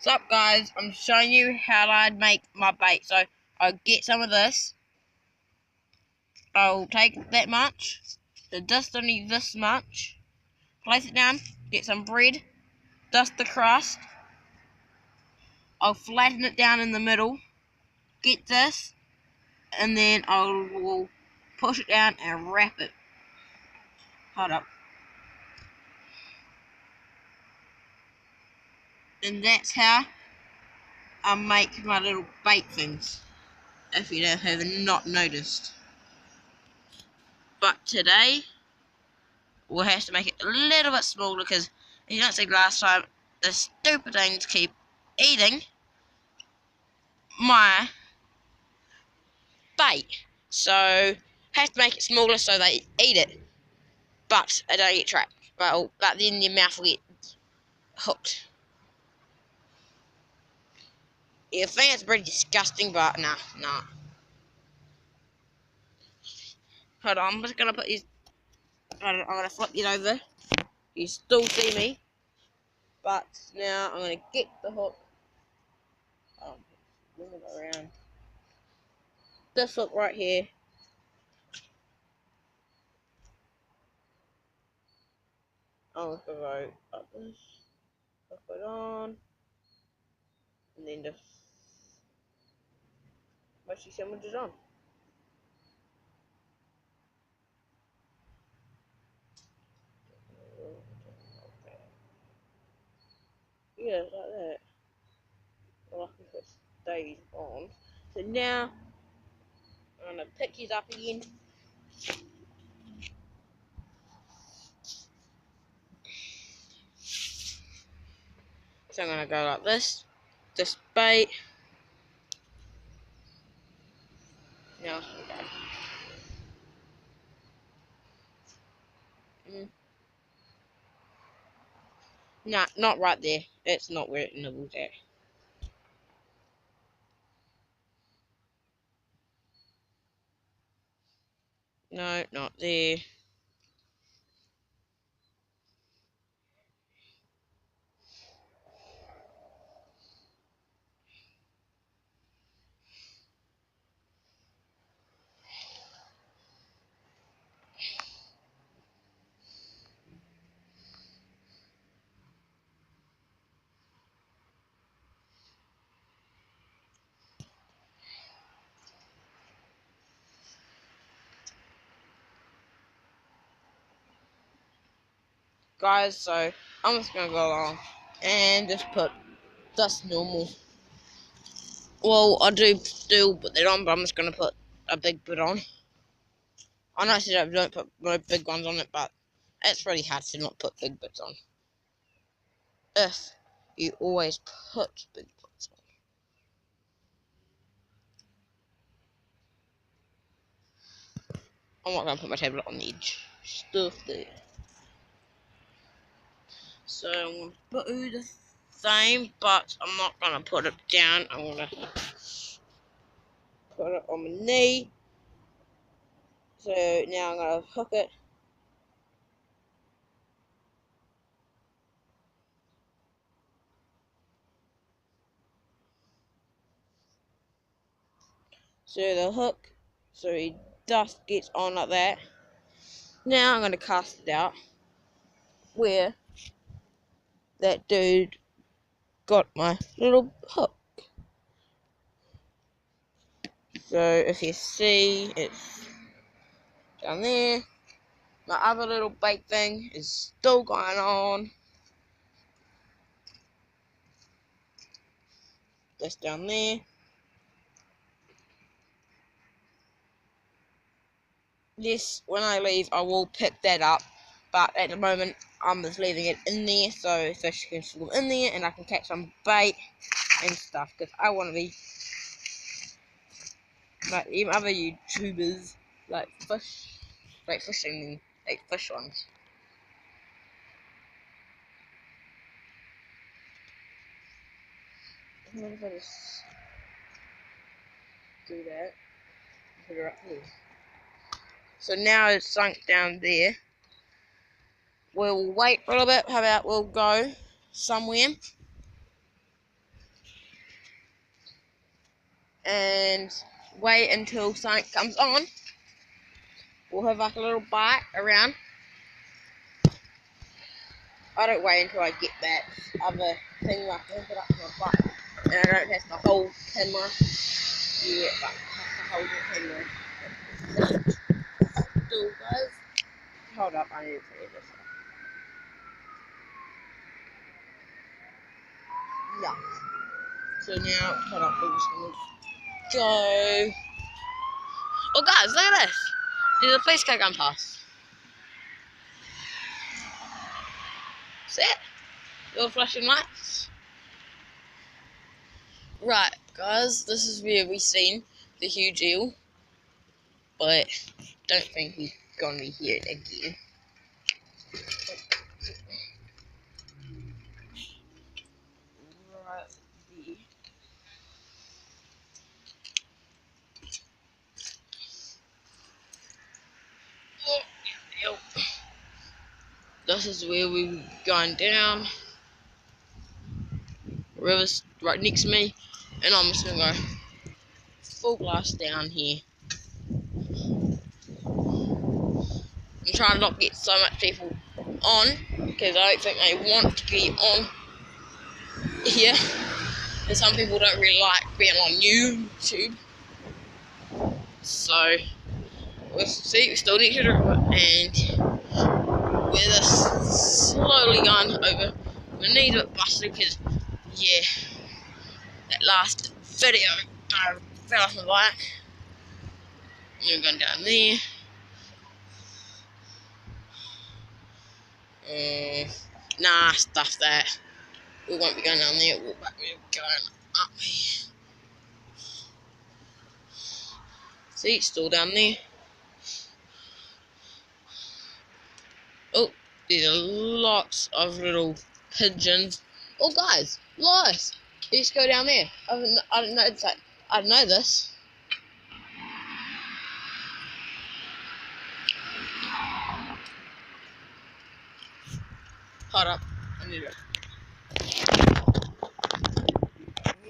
Sup guys, I'm showing you how I'd make my bait. So I'll get some of this. I'll take that much, the dust only this much, place it down, get some bread, dust the crust. I'll flatten it down in the middle, get this, and then will push it down and wrap it. Hold up. And that's how I make my little bait things, if you have not noticed. But today, we'll have to make it a little bit smaller because, as you don't see last time, the stupid things keep eating my bait. So, have to make it smaller so they eat it, but they don't get trapped. But then your mouth will get hooked. You think it's pretty disgusting, but nah. Hold on, I'm just gonna put these. I'm gonna flip it over. You still see me, but now I'm gonna get the hook. Move it around. This hook right here. I'm just gonna go up this, hook it on, and then just once you sandwich it on. Yeah, like that. Well, I think it stays on. So now I'm gonna pick these up again. So I'm gonna go like this bait. Now Nah, not right there. It's not where it nibbles at. No, not there. Guys, so I'm just gonna go along and just put that's normal. Well, I do still put that on, but I'm just gonna put a big bit on. I know I said I don't put no big ones on it, but it's really hard to not put big bits on. If you always put big bits on. I'm not gonna put my tablet on the edge. Stuff there. So I'm gonna do the same, but I'm not gonna put it down. I'm gonna put it on my knee. So now I'm gonna hook it. So the hook, so the dust gets on like that. Now I'm gonna cast it out where that dude got my little hook. So if you see, it's down there. My other little bait thing is still going on. That's down there. Yes, when I leave, I will pick that up. But at the moment, I'm just leaving it in there so fish can swim in there and I can catch some bait and stuff. Because I want to be like even other YouTubers, like fishing, like fish ones. What if I just do that? Put it up here. So now it's sunk down there. We'll wait for a little bit. How about we'll go somewhere and wait until something comes on. We'll have like a little bite around. I don't wait until I get that other thing where I can put up my bike, and I don't have to hold camera. Yeah, but I have to hold the camera. So guys, hold up, I need to figure this out. Yeah. So now, hold up, we're just gonna go. Oh guys, look at this. There's a police car going past. See it? Little flashing lights. Right, guys, this is where we seen the huge eel, but don't think he's gonna be here again. Right there. Oh, this is where we're going down. River's right next to me, and I'm just gonna go full blast down here. I'm trying to not get so much people on, because I don't think they want to be on here. And some people don't really like being on YouTube. So, we'll see, we're still next to the river, and we're just slowly going over. My knees a bit busted because, yeah, that last video, I fell off my bike. And we're going down there. Nah, stuff that. We won't be going down there, we'll be going up here. See, it's still down there. Oh, there's lots of little pigeons. Oh, guys, lice. Let's go down there. I didn't know that. I didn't know this. Hold up. I need it.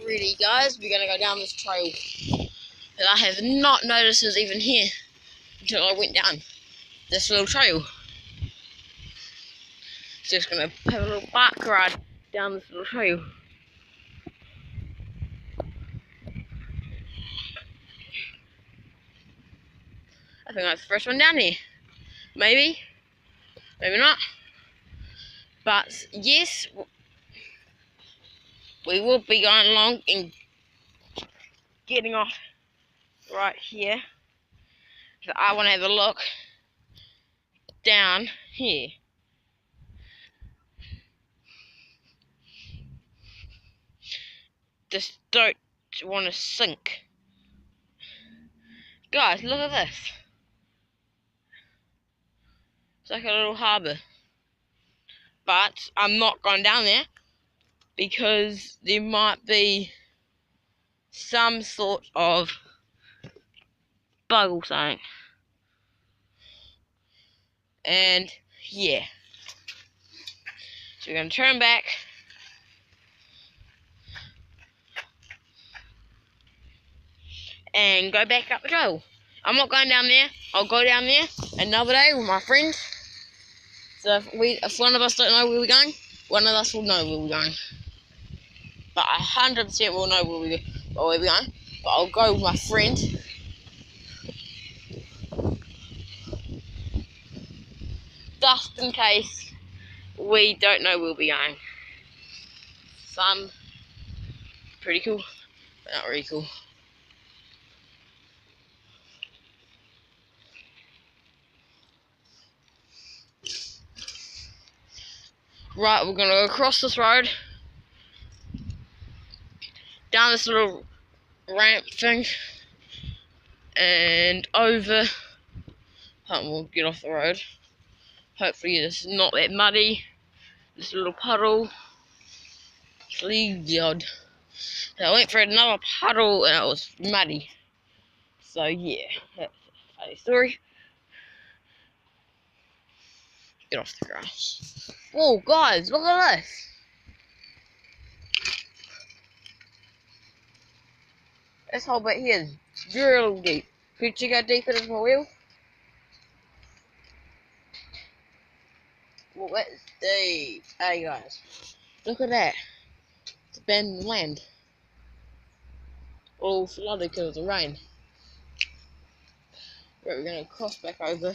Ready, guys? We're gonna go down this trail that I have not noticed is even here until I went down this little trail. Just gonna have a little bike ride down this little trail. I think that's the first one down here. Maybe, maybe not. But yes, we will be going along and getting off right here. So I want to have a look down here. Just don't want to sink. Guys, look at this. It's like a little harbour. But I'm not going down there because there might be some sort of bug or something. And yeah. So we're going to turn back. And go back up the trail. I'm not going down there. I'll go down there another day with my friend. So if one of us don't know where we're going, one of us will know where we're going. But 100% will know where we're going. But I'll go with my friend. Just in case we don't know where we're going. Some pretty cool, but not really cool. Right, we're gonna go across this road, down this little ramp thing, and over. We'll get off the road. Hopefully this is not that muddy. This little puddle. God. So I went for another puddle and it was muddy. So yeah, that's a funny story. Get off the grass. Whoa, guys, look at this. This whole bit here is real deep. Could you go deeper into my wheel? Well, it's deep. Hey guys, look at that. It's abandoned land. All flooded because of the rain. Right, we're gonna cross back over.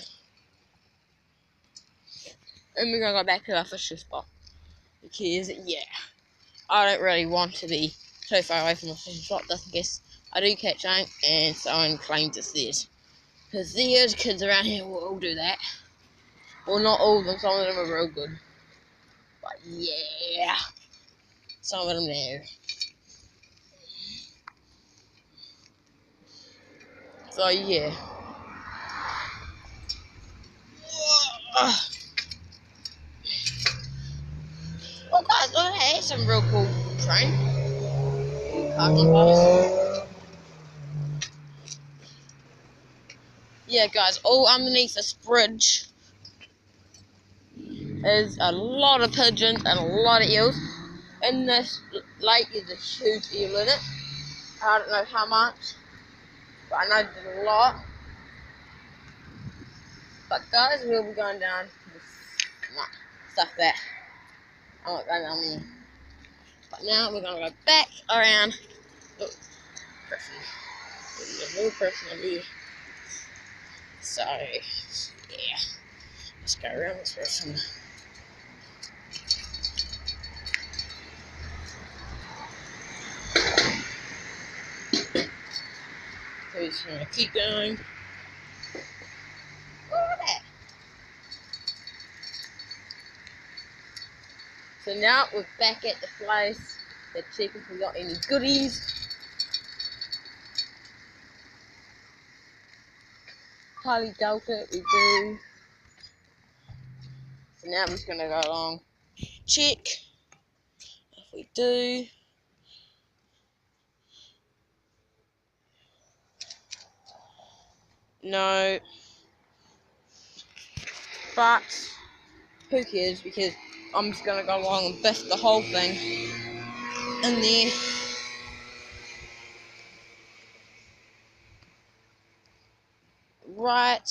And we're gonna go back to our fishing spot. Because, yeah, I don't really want to be so far away from my fishing spot, just in case I do catch something and someone claims it's theirs. Because there's kids around here who will do that. Well, not all of them, some of them are real good. But yeah, some of them there. So yeah. Oh guys, look at that, some real cool train. Parking place. Yeah guys, all underneath this bridge is a lot of pigeons and a lot of eels. In this lake is a huge eel in it. I don't know how much, but I know there's a lot. But guys, we'll be going down this stuff there. I'm not going down there. But now we're gonna go back around. Oh, person. There's a new person over here. So yeah, let's go around this person. So we're just gonna keep going. Look at that. So now we're back at the place to check if we got any goodies. Highly doubt it, we do. So now I'm just gonna go along, check if we do. No. But who cares, because I'm just gonna go along and biff the whole thing in there. Right.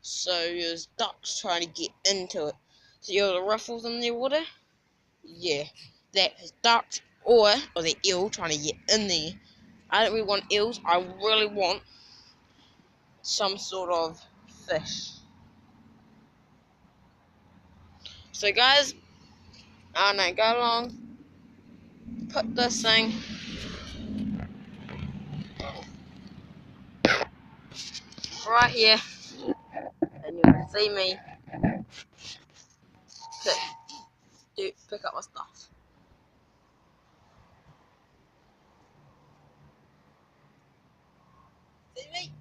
So there's ducks trying to get into it. See all the ruffles in the water? Yeah, that is ducks or the eel trying to get in there. I don't really want eels. I really want some sort of fish. So guys, I don't know, go along, put this thing right here, and you'll see me pick up my stuff. See me?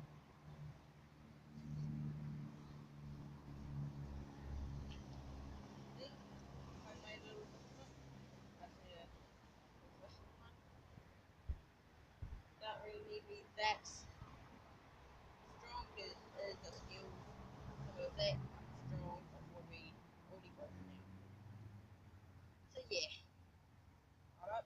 Don't really need to be that strong because it's a skill. So if that strong, it will be already broken now. So yeah. Alright.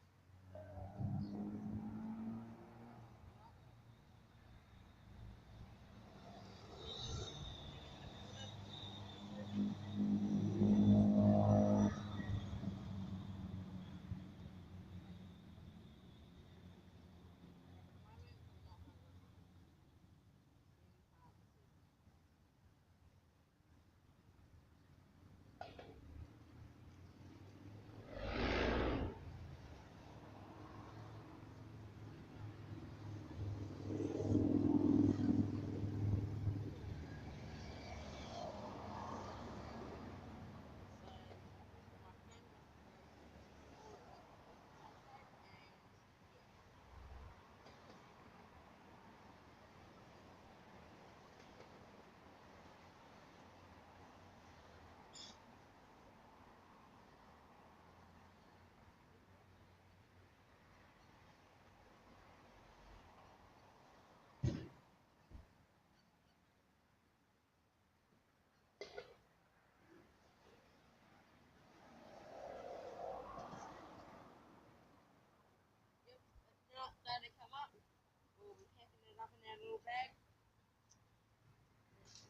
our little bag.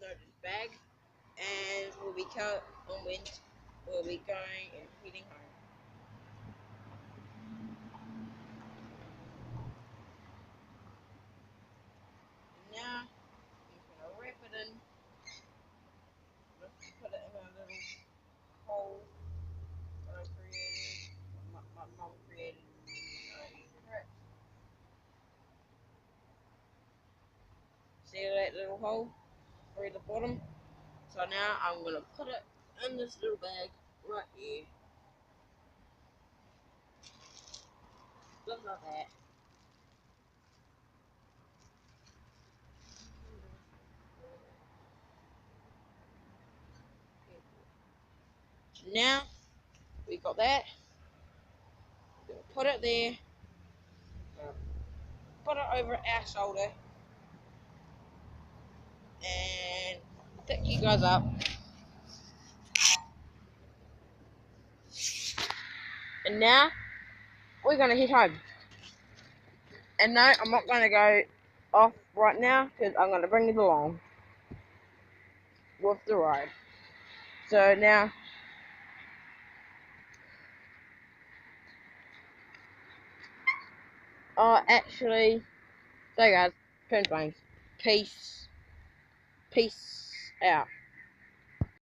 No, this bag. And we'll be we'll be going and heading home. And now I'm just gonna wrap it in. Let's put it in a little hole that I created. My mom created. See that little hole through the bottom? So now I'm gonna put it in this little bag right here. Just like that. Now we got that. We're gonna put it there. Put it over our shoulder and pick you guys up. And now we're gonna head home. And no, I'm not gonna go off right now because I'm gonna bring it along with the ride. So now, actually, so guys, turn phones. Peace out.